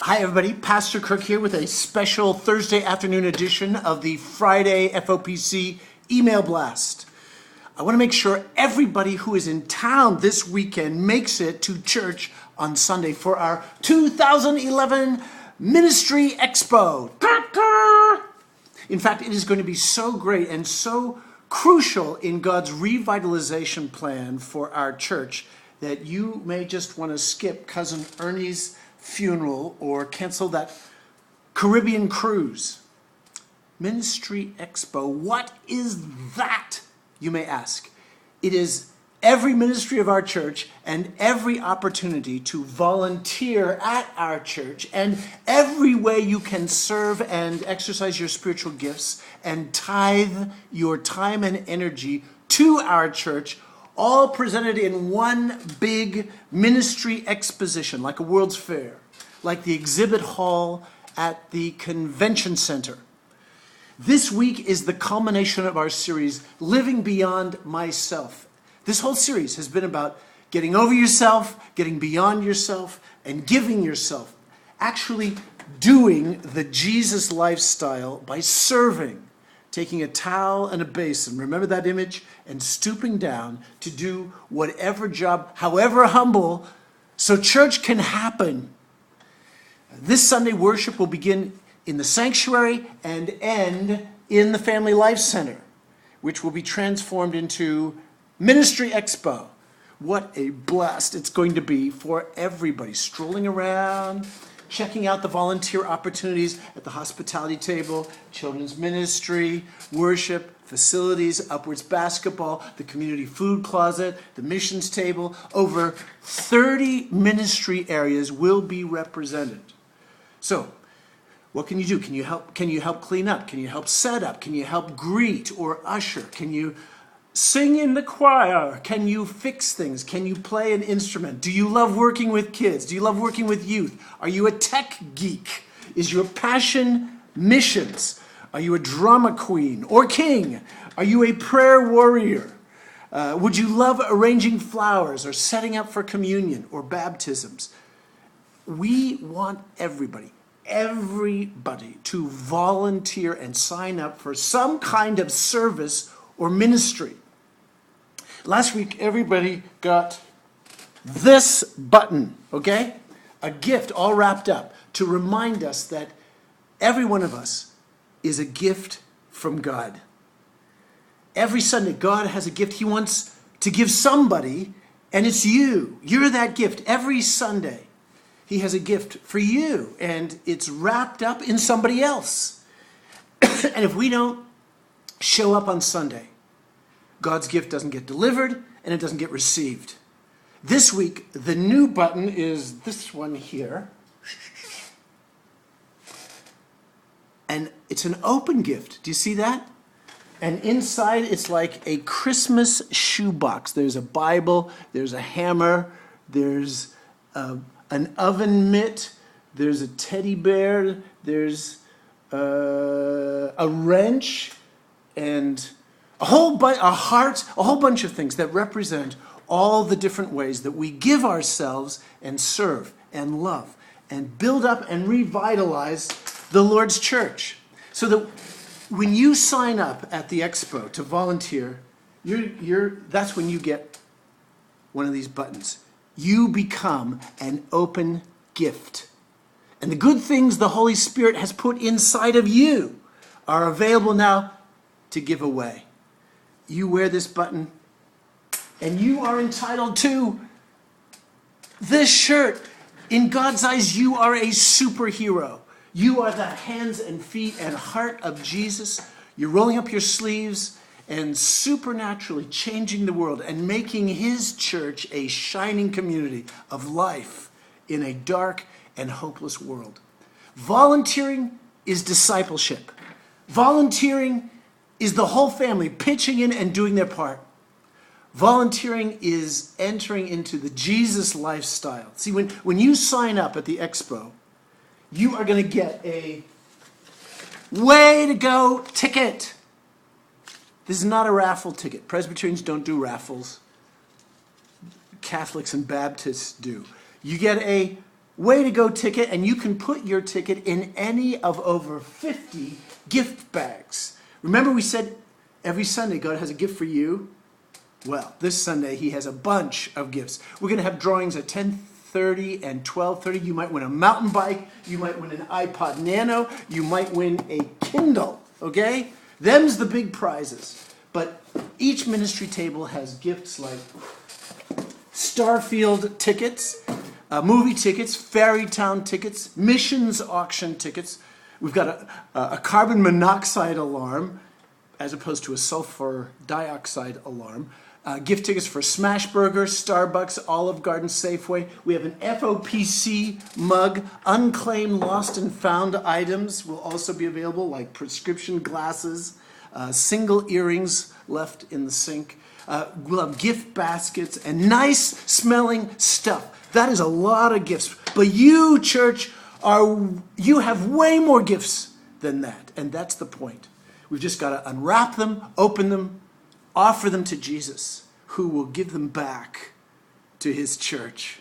Hi everybody, Pastor Kirk here with a special Thursday afternoon edition of the Friday FOPC email blast. I want to make sure everybody who is in town this weekend makes it to church on Sunday for our 2011 Ministry Expo. In fact, it is going to be so great and so crucial in God's revitalization plan for our church that you may just want to skip Cousin Ernie's funeral or cancel that Caribbean cruise. Ministry Expo, what is that, you may ask? It is every ministry of our church and every opportunity to volunteer at our church and every way you can serve and exercise your spiritual gifts and tithe your time and energy to our church, all presented in one big ministry exposition, like a World's Fair, like the exhibit hall at the convention center. This week is the culmination of our series, Living Beyond Myself. This whole series has been about getting over yourself, getting beyond yourself, and giving yourself. Actually doing the Jesus lifestyle by serving, taking a towel and a basin, remember that image, and stooping down to do whatever job, however humble, so church can happen. This Sunday worship will begin in the sanctuary and end in the Family Life Center, which will be transformed into Ministry Expo. What a blast it's going to be for everybody, strolling around, checking out the volunteer opportunities at the hospitality table, children's ministry, worship, facilities, upwards basketball, the community food closet, the missions table. Over 30 ministry areas will be represented. So, what can you do? Can you help clean up? Can you help set up? Can you help greet or usher? Can you sing in the choir? Can you fix things? Can you play an instrument? Do you love working with kids? Do you love working with youth? Are you a tech geek? Is your passion missions? Are you a drama queen or king? Are you a prayer warrior? Would you love arranging flowers or setting up for communion or baptisms? We want everybody to volunteer and sign up for some kind of service or ministry. Last week, everybody got this button, okay? A gift all wrapped up to remind us that every one of us is a gift from God. Every Sunday, God has a gift He wants to give somebody, and it's you. You're that gift. Every Sunday, He has a gift for you, and it's wrapped up in somebody else. And if we don't show up on Sunday, God's gift doesn't get delivered, and it doesn't get received. This week, the new button is this one here. And it's an open gift. Do you see that? And inside, it's like a Christmas shoebox. There's a Bible, there's a hammer, there's an oven mitt, there's a teddy bear, there's a wrench, and a heart, a whole bunch of things that represent all the different ways that we give ourselves and serve and love and build up and revitalize the Lord's church. So that when you sign up at the expo to volunteer, that's when you get one of these buttons. You become an open gift. And the good things the Holy Spirit has put inside of you are available now to give away. You wear this button, and you are entitled to this shirt. In God's eyes, you are a superhero. You are the hands and feet and heart of Jesus. You're rolling up your sleeves and supernaturally changing the world and making His church a shining community of life in a dark and hopeless world. Volunteering is discipleship. Volunteering is the whole family pitching in and doing their part. Volunteering is entering into the Jesus lifestyle. See, when you sign up at the expo, you are going to get a way to go ticket. This is not a raffle ticket. Presbyterians don't do raffles. Catholics and Baptists do. You get a way to go ticket, and you can put your ticket in any of over 50 gift bags. Remember we said every Sunday God has a gift for you? Well, this Sunday he has a bunch of gifts. We're going to have drawings at 10:30 and 12:30. You might win a mountain bike. You might win an iPod Nano. You might win a Kindle, okay? Them's the big prizes. But each ministry table has gifts like Starfield tickets, movie tickets, Fairytown tickets, missions auction tickets. We've got a carbon monoxide alarm as opposed to a sulfur dioxide alarm. Gift tickets for Smashburger, Starbucks, Olive Garden, Safeway. We have an FOPC mug. Unclaimed, lost, and found items will also be available, like prescription glasses, single earrings left in the sink. We'll have gift baskets and nice smelling stuff. That is a lot of gifts. But you, church, you have way more gifts than that. And that's the point. We've just got to unwrap them, open them, offer them to Jesus, who will give them back to his church.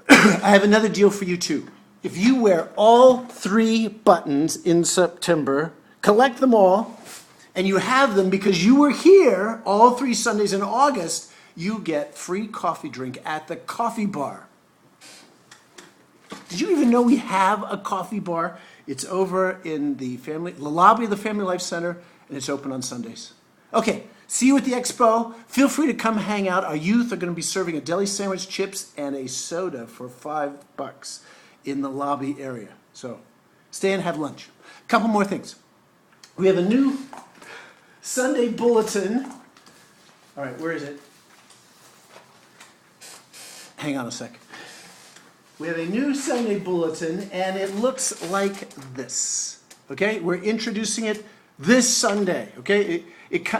I have another deal for you too. If you wear all 3 buttons in September, collect them all, and you have them because you were here all 3 Sundays in August, you get free coffee drink at the coffee bar. Did you even know we have a coffee bar? It's over in the lobby of the Family Life Center, and it's open on Sundays. Okay, see you at the expo. Feel free to come hang out. Our youth are going to be serving a deli sandwich, chips, and a soda for $5 in the lobby area. So stay and have lunch. A couple more things. We have a new Sunday bulletin. All right, where is it? Hang on a sec. We have a new Sunday bulletin, and it looks like this. Okay, we're introducing it this Sunday. Okay,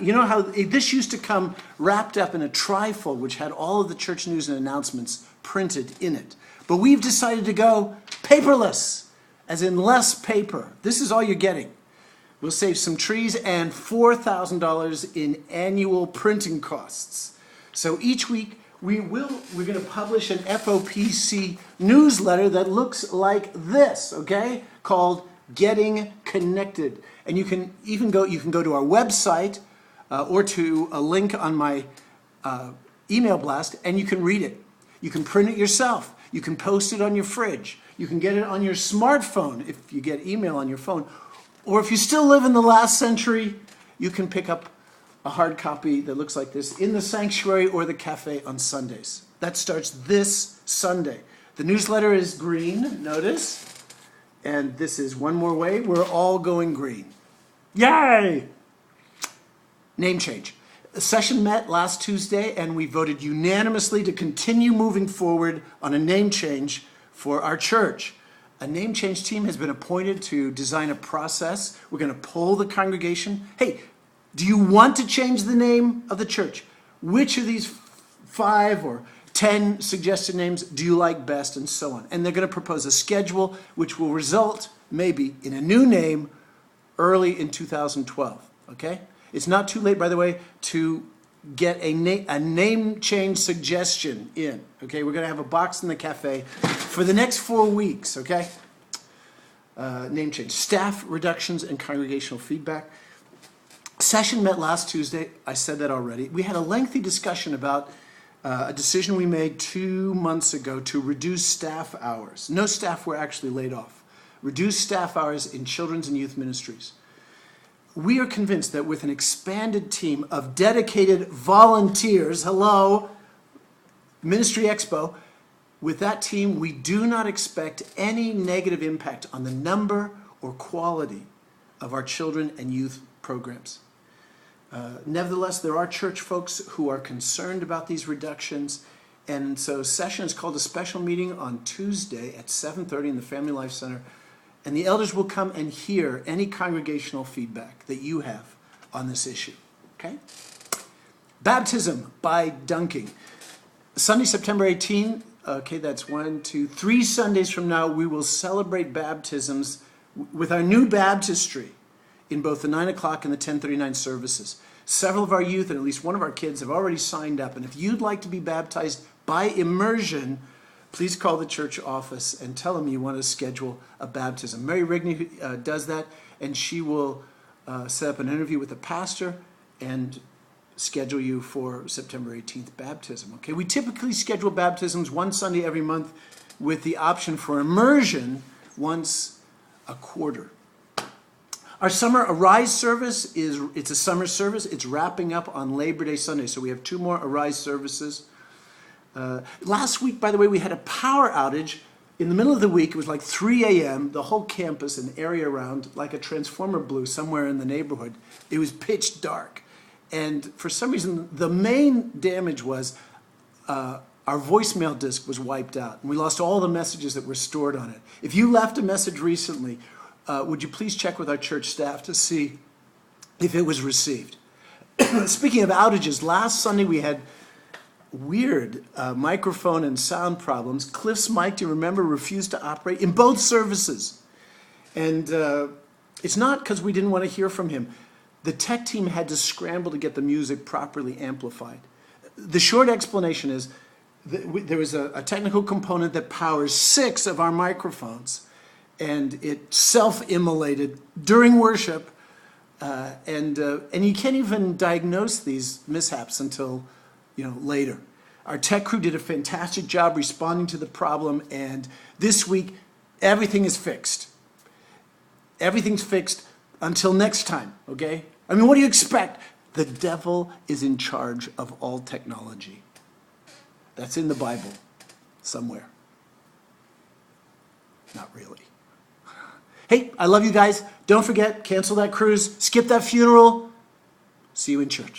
you know how this used to come wrapped up in a trifold, which had all of the church news and announcements printed in it. But we've decided to go paperless, as in less paper. This is all you're getting. We'll save some trees and $4,000 in annual printing costs. So each week we're going to publish an FOPC newsletter that looks like this, okay? Called Getting Connected. And you can go to our website or to a link on my email blast, and you can read it. You can print it yourself. You can post it on your fridge. You can get it on your smartphone if you get email on your phone. Or if you still live in the last century, you can pick up a hard copy that looks like this in the sanctuary or the cafe on Sundays. That starts this Sunday. The newsletter is green, notice. And this is one more way. We're all going green. Yay! Name change. The session met last Tuesday, and we voted unanimously to continue moving forward on a name change for our church. A name change team has been appointed to design a process. We're going to poll the congregation. Hey, do you want to change the name of the church? Which of these 5 or 10 suggested names do you like best, and so on. And they're going to propose a schedule which will result maybe in a new name early in 2012, okay? It's not too late, by the way, to get a name change suggestion in, okay? We're going to have a box in the cafe for the next 4 weeks, okay? Name change, staff reductions, and congregational feedback. Session met last Tuesday. I said that already. We had a lengthy discussion about a decision we made 2 months ago to reduce staff hours. No staff were actually laid off. Reduce staff hours in children's and youth ministries. We are convinced that with an expanded team of dedicated volunteers, hello, Ministry Expo, with that team, we do not expect any negative impact on the number or quality of our children and youth programs. Nevertheless, there are church folks who are concerned about these reductions, and so session is called a special meeting on Tuesday at 7:30 in the Family Life Center, and the elders will come and hear any congregational feedback that you have on this issue, okay? Baptism by dunking. Sunday, September 18, okay, that's 3 Sundays from now, we will celebrate baptisms with our new baptistry in both the 9 o'clock and the 10:39 services. Several of our youth and at least one of our kids have already signed up. And if you'd like to be baptized by immersion, please call the church office and tell them you want to schedule a baptism. Mary Rigney does that, and she will set up an interview with the pastor and schedule you for September 18th baptism. Okay, we typically schedule baptisms one Sunday every month with the option for immersion once a quarter. Our summer Arise service it's a summer service. It's wrapping up on Labor Day Sunday, so we have 2 more Arise services. Last week, by the way, we had a power outage in the middle of the week. It was like 3 a.m. The whole campus and area around, like a transformer blew somewhere in the neighborhood. It was pitch dark. And for some reason, the main damage was our voicemail disk was wiped out. And we lost all the messages that were stored on it. If you left a message recently, would you please check with our church staff to see if it was received? Speaking of outages, last Sunday we had weird microphone and sound problems. Cliff's mic, do you remember, refused to operate in both services. And it's not because we didn't want to hear from him. The tech team had to scramble to get the music properly amplified. The short explanation is there was a technical component that powers 6 of our microphones, and it self-immolated during worship, and you can't even diagnose these mishaps until later. Our tech crew did a fantastic job responding to the problem, and this week, everything is fixed. Everything's fixed until next time, okay? I mean, what do you expect? The devil is in charge of all technology. That's in the Bible somewhere. Not really. Hey, I love you guys. Don't forget, cancel that cruise, skip that funeral. See you in church.